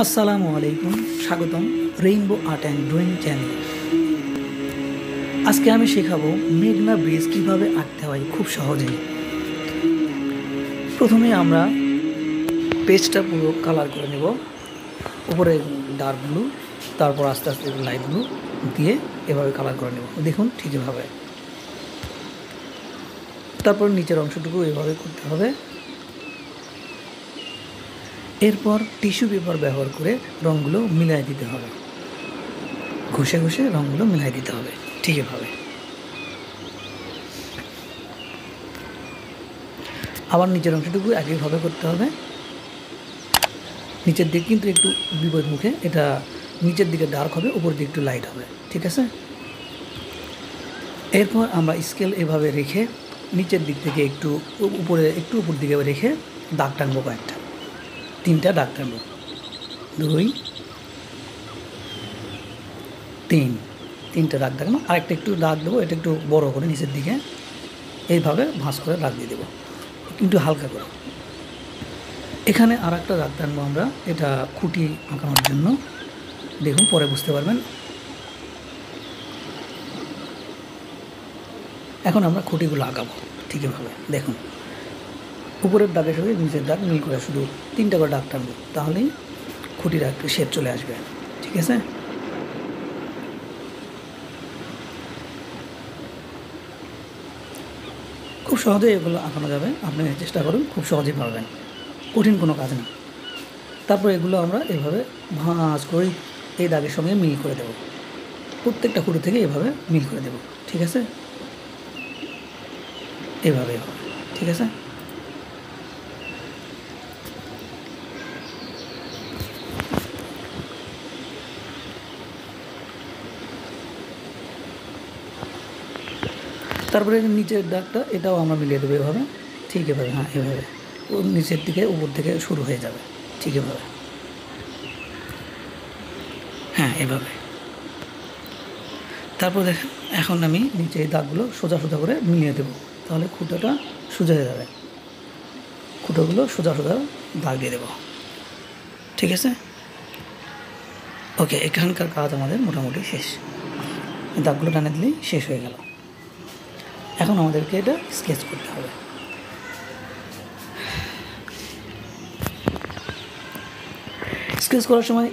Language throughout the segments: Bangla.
আসসালামু আলাইকুম, স্বাগতম rainbow art and drawing channel. আজকে আমি শেখাবো মেঘনা ব্রিজ কিভাবে আঁকতে হয় খুব সহজেই। প্রথমে আমরা পেজটা পুরো কালার করে নেব, উপরে ডার্ক ব্লু, তারপর আস্তে আস্তে লাইট ব্লু দিয়ে এভাবে কালার করে নেব। দেখুন ঠিক এভাবে। তারপর নিচের অংশটুকু এভাবে করতে হবে। এরপর টিস্যু পেপার ব্যবহার করে রঙগুলো মিলাই দিতে হবে, ঘষে ঘষে রঙগুলো মিলাই দিতে হবে ঠিক এভাবে। আবার নিচের অংশটুকু একইভাবে করতে হবে। নিচের দিক কিন্তু একটু বিপরীত মুখে, এটা নিচের দিকে ডার্ক হবে, উপর দিকে একটু লাইট হবে, ঠিক আছে। এরপর আমরা স্কেল এভাবে রেখে নিচের দিক থেকে একটু উপর দিকে রেখে দাগ টানবো, কয়েকটা 3টা দাগ টানবো, 2 3টা দাগ টানবো। আরেকটা একটু দাগ দেবো, এটা একটু বড় করে নিচের দিকে এইভাবে ভাঁজ করে দাগ দিয়ে দেবো, কিন্তু হালকা করে। এখানে আর একটা দাগ টানবো আমরা, এটা খুঁটি আঁকানোর জন্য, দেখুন পরে বুঝতে পারবেন। এখন আমরা খুঁটিগুলো আঁকাবো ঠিক এভাবে। দেখুন উপরের দাগের সাথে নিচের দাগ মিল করে শুধু 3টা করে দাগ টানবো, তাহলেই খুঁটির একটা শেপ চলে আসবে, ঠিক আছে। খুব সহজেই এগুলো আঁকানো যাবে, আপনি চেষ্টা করুন, খুব সহজেই পারবেন, কঠিন কোনো কাজ না। তারপর এগুলো আমরা এভাবে ভাঁজ করে এই দাগের সঙ্গে মিল করে দেব, প্রত্যেকটা খুঁটি থেকে এভাবে মিল করে দেব, ঠিক আছে। এভাবে ঠিক আছে। তারপরে নিচের দাগটা এটাও আমরা মিলিয়ে দেবো এভাবে, ঠিক এভাবে। হ্যাঁ এভাবে ও নিচের দিকে উপর থেকে শুরু হয়ে যাবে, ঠিক এভাবে। হ্যাঁ এভাবে। তারপর দেখেন এখন আমি নিচে এই দাগগুলো সোজা সোজা করে মিলিয়ে দেবো, তাহলে খুঁটোটা সোজা হয়ে যাবে। খুঁটোগুলো সোজা সোজা দাগ দিয়ে দেবো, ঠিক আছে। ওকে, এখানকার কাজ আমাদের মোটামুটি শেষ। দাগগুলো টানে দিলেই শেষ হয়ে গেল। এখন আমাদেরকে এটা স্কেচ করতে হবে। স্কেচ করার সময়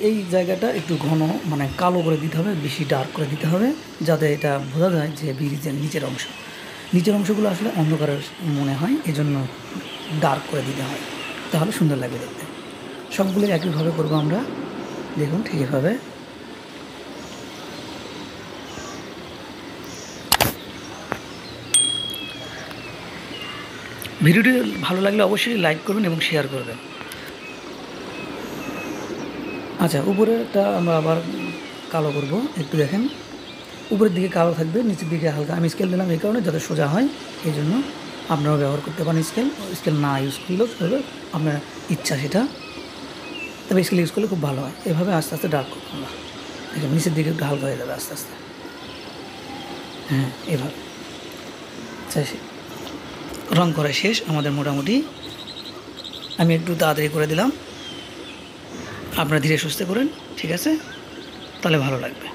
এই জায়গাটা একটু ঘন, মানে কালো করে দিতে হবে, বেশি ডার্ক করে দিতে হবে, যাতে এটা বোঝা যায় যে ব্রিজের নিচের অংশগুলো আসলে অন্ধকারের মনে হয়, এজন্য ডার্ক করে দিতে হয়, তাহলে সুন্দর লাগবে দেখতে। সবগুলো একইভাবে করবো আমরা, দেখুন ঠিক এভাবে। ভিডিওটি ভালো লাগলে অবশ্যই লাইক করবেন এবং শেয়ার করবেন। আচ্ছা, উপরেটা আমরা আবার কালো করব, একটু দেখেন উপরের দিকে কালো থাকবে, নিচের দিকে হালকা। আমি স্কেল দিলাম এই কারণে যাতে সোজা হয়, এই জন্য আপনারাও ব্যবহার করতে পারেন স্কেল না ইউজ করলেও চলবে, আপনার ইচ্ছা সেটা, তবে স্কেল ইউজ করলে খুব ভালো হয়। এভাবে আস্তে আস্তে ডার্ক করবো আমরা, দেখেন নিচের দিকে একটু হালকা হয়ে যাবে আস্তে আস্তে। হ্যাঁ এভাবে। আচ্ছা, রং করা শেষ আমাদের মোটামুটি। আমি একটু তাড়াতাড়ি করে দিলাম, আপনারা ধীরে সুস্থে করেন, ঠিক আছে, তাহলে ভালো লাগবে।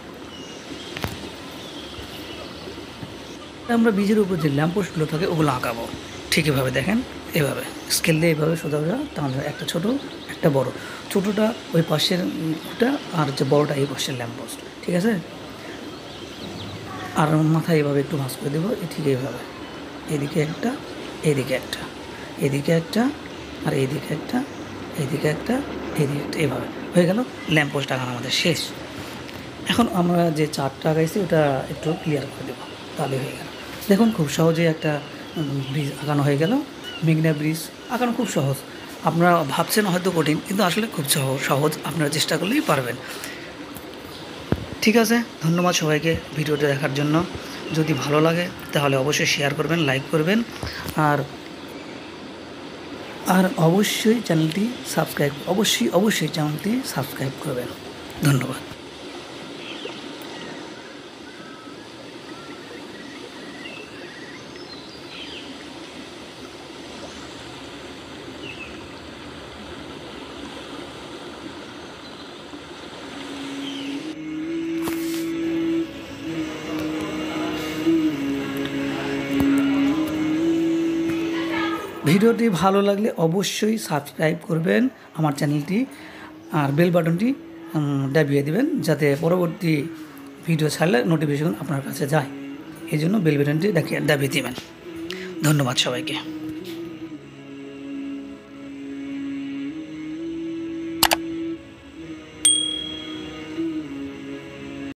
আমরা বীজের উপর যে ল্যাম্পপোস্টগুলো থাকে ওগুলো আঁকাবো, ঠিক এভাবে দেখেন, এভাবে স্কেল দিয়ে এভাবে সোজা সোজা তাহলে একটা ছোট একটা বড়, ছোটোটা ওই পাশেরটা আর যে বড়োটা এই পাশের ল্যাম্পপোস্ট, ঠিক আছে। আর মাথায় এভাবে একটু ভাঁজ করে দেবো, ঠিক এইভাবে, এদিকে একটা, এদিকে একটা, এদিকে একটা, আর এইদিকে একটা, এইদিকে একটা, এইদিকে একটা, এভাবে হয়ে গেল। ল্যাম্পপোস্ট আঁকানো আমাদের শেষ। এখন আমরা যে চার্টটা আঁকাইছি ওটা একটু ক্লিয়ার করে দেবো, তাহলে হয়ে গেল। দেখুন খুব সহজেই একটা ব্রিজ আঁকানো হয়ে গেল। মেঘনা ব্রিজ আঁকানো খুব সহজ, আপনারা ভাবছেন হয়তো কঠিন, কিন্তু আসলে খুব সহজ, আপনারা চেষ্টা করলেই পারবেন। ঠিক আছে, ধন্যবাদ সবাইকে ভিডিওটা দেখার জন্য। যদি ভালো লাগে তাহলে অবশ্যই শেয়ার করবেন, লাইক করবেন, আর অবশ্যই চ্যানেলটি সাবস্ক্রাইব করবেন। ধন্যবাদ। ভিডিওটি ভালো লাগলে অবশ্যই সাবস্ক্রাইব করবেন আমার চ্যানেলটি, আর বেল বাটনটি দাবিয়ে দেবেন যাতে পরবর্তী ভিডিও ছাড়লে নোটিফিকেশন আপনার কাছে যায়। এই জন্য বেল বাটনটি দাবিয়ে দেবেন। ধন্যবাদ সবাইকে।